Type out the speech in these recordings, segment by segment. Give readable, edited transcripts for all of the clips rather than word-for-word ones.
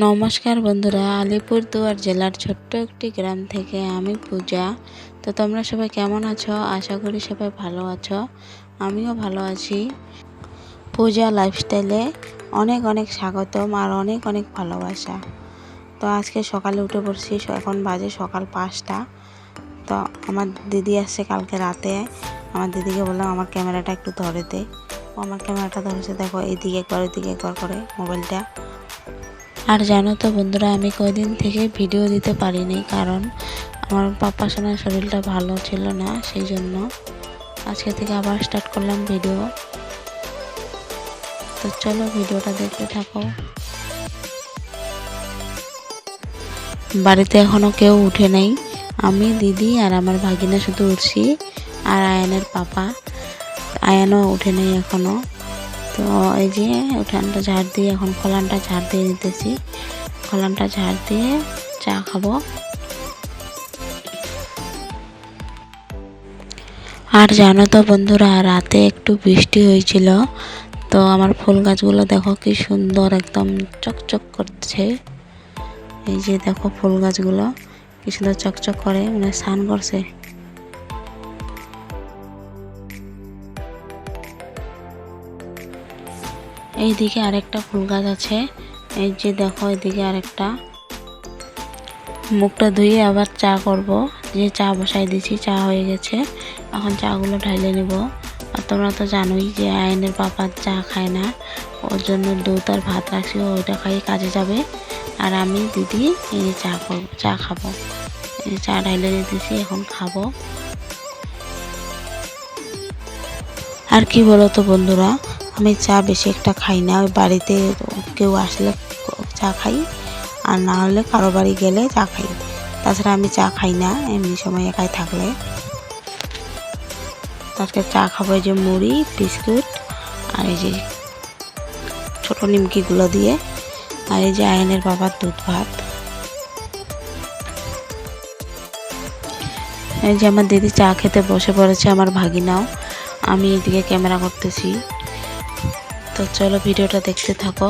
নমস্কার বন্ধুরা, আলিপুরদুয়ার জেলার ছোট্ট একটি গ্রাম থেকে আমি পূজা। তো তোমরা সবাই কেমন আছো? আশা করি সবাই ভালো আছো। আমিও ভালো আছি। পূজা লাইফস্টাইলে অনেক অনেক স্বাগতম আর অনেক অনেক ভালোবাসা। তো আজকে সকালে উঠে পড়ছি, এখন বাজে সকাল 5টা। তো আমার দিদি আসছে কালকে রাতে। আমার দিদিকে বললাম আমার ক্যামেরাটা একটু ধরে দে। ও আমার ক্যামেরাটা ধরেছে, দেখো এইদিকে একবার ওইদিকে একবার করে মোবাইলটা। আর জানো তো বন্ধুরা, আমি কয়দিন থেকে ভিডিও দিতে পারিনি, কারণ আমার পাপা সোনার শরীরটা ভালো ছিল না, সেই জন্য আজকে থেকে আবার স্টার্ট করলাম ভিডিও। তো চলো ভিডিওটা দেখতে থাকো। বাড়িতে এখনও কেউ উঠে নেই, আমি, দিদি আর আমার ভাগিনা শুধু উঠছি, আর আয়ানের পাপা। আয়ানও উঠে নেই এখনও। তো এই যে উঠানটা ঝাড় দিয়ে, এখন খোলানটা ঝাড় দিয়ে নিতেছি। খোলানটা ঝাড় দিয়ে চা খাবো। আর জানো তো বন্ধুরা, রাতে একটু বৃষ্টি হয়েছিল। তো আমার ফুল গাছগুলো দেখো কি সুন্দর, একদম চকচক করছে। এই যে দেখো ফুল গাছগুলো কি সুন্দর চকচক করে, মানে স্নান করছে। এইদিকে আরেকটা ফুল গাছ আছে, এই যে দেখো এদিকে আরেকটা। মুখটা ধুয়ে আবার চা করব। যে চা বসাই দিয়েছি, চা হয়ে গেছে, এখন চাগুলো ঢাইলে নেব। আর তোমরা তো জানোই যে আয়নের পাপা চা খায় না, ওর জন্য দুধ আর ভাত রাখছিল, ওইটা খাই কাজে যাবে। আর আমি, দিদি এই যে চা করবো, চা খাবো। এই চা ঢাইলে দিতেছি, এখন খাবো। আর কি বলো তো বন্ধুরা, আমি চা বেশি একটা খাই না। ওই বাড়িতে কেউ আসলে চা খাই, আর না হলে কারো বাড়ি গেলে চা খাই। তাছাড়া আমি চা খাই না এমনি সময় একাই থাকলে। আজকে চা খাবো এই যে মুড়ি, বিস্কুট আর এই যে ছোটো নিমকিগুলো দিয়ে, আর এই যে আয়নের বাবার দুধ ভাত। এই যে আমার দিদি চা খেতে বসে পড়েছে, আমার ভাগিনাও। আমি এদিকে ক্যামেরা করতেছি। তো চলো ভিডিওটা দেখতে থাকো।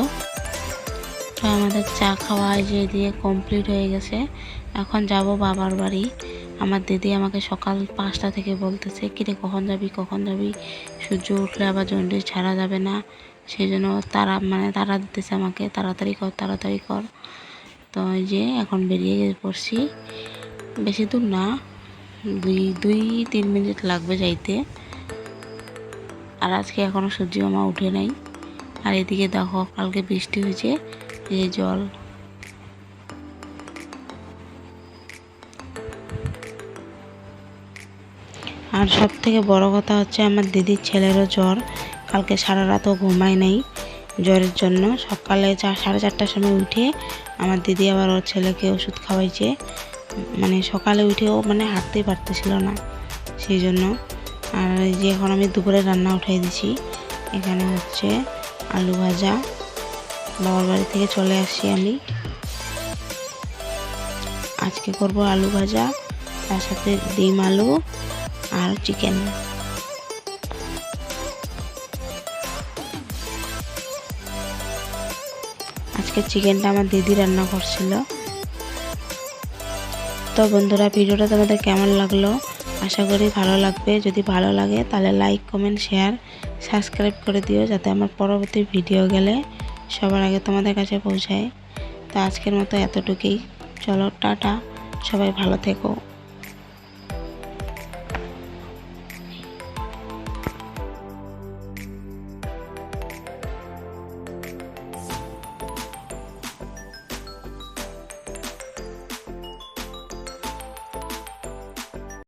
তো আমাদের চা খাওয়া যে দিয়ে কমপ্লিট হয়ে গেছে। এখন যাব বাবার বাড়ি। আমার দিদি আমাকে সকাল 5টা থেকে বলতেছে, কিরে কখন যাবি কখন যাবি, সূর্য উঠলে আবার জন্ডিস ছাড়া যাবে না। সেই জন্য তারা দিতেছে আমাকে, তাড়াতাড়ি কর তাড়াতাড়ি কর। তো এই যে এখন বেরিয়ে পড়ছি। বেশি দূর না, 2-3 মিনিট লাগবে যাইতে। আর আজকে এখনও সূর্য মামা উঠে নাই। আর এদিকে দেখো কালকে বৃষ্টি হয়েছে, এই জল। আর সব থেকে বড় কথা হচ্ছে, আমার দিদির ছেলেরও জ্বর। কালকে সারা রাতও ঘুমায় নাই জ্বরের জন্য। সকালে 4:30টার সময় উঠে আমার দিদি আবার ওর ছেলেকে ওষুধ খাওয়াইছে। মানে সকালে উঠেও মানে হাঁটতেই পারতেছিল না, সেই জন্য। আর এই যে এখন আমি দুপুরে রান্না উঠাই দিছি। এখানে হচ্ছে আলু ভাজা। বাবার বাড়ি থেকে চলে আসছি আমি। আজকে করব আলু ভাজা, তার সাথে ডিম আলু আর চিকেন। আজকে চিকেনটা আমার দিদি রান্না করছিল। তো বন্ধুরা, ভিডিওটা তোমাদের কেমন লাগলো? আশা করি ভালো লাগবে। যদি ভালো লাগে তাহলে লাইক, কমেন্ট, শেয়ার, সাবস্ক্রাইব করে দিও, যাতে আমার পরবর্তী ভিডিও গেলে সবার আগে তোমাদের কাছে পৌঁছায়। তো আজকের মতো এতটুকুই। চলো টাটা, সবাই ভালো থেকো।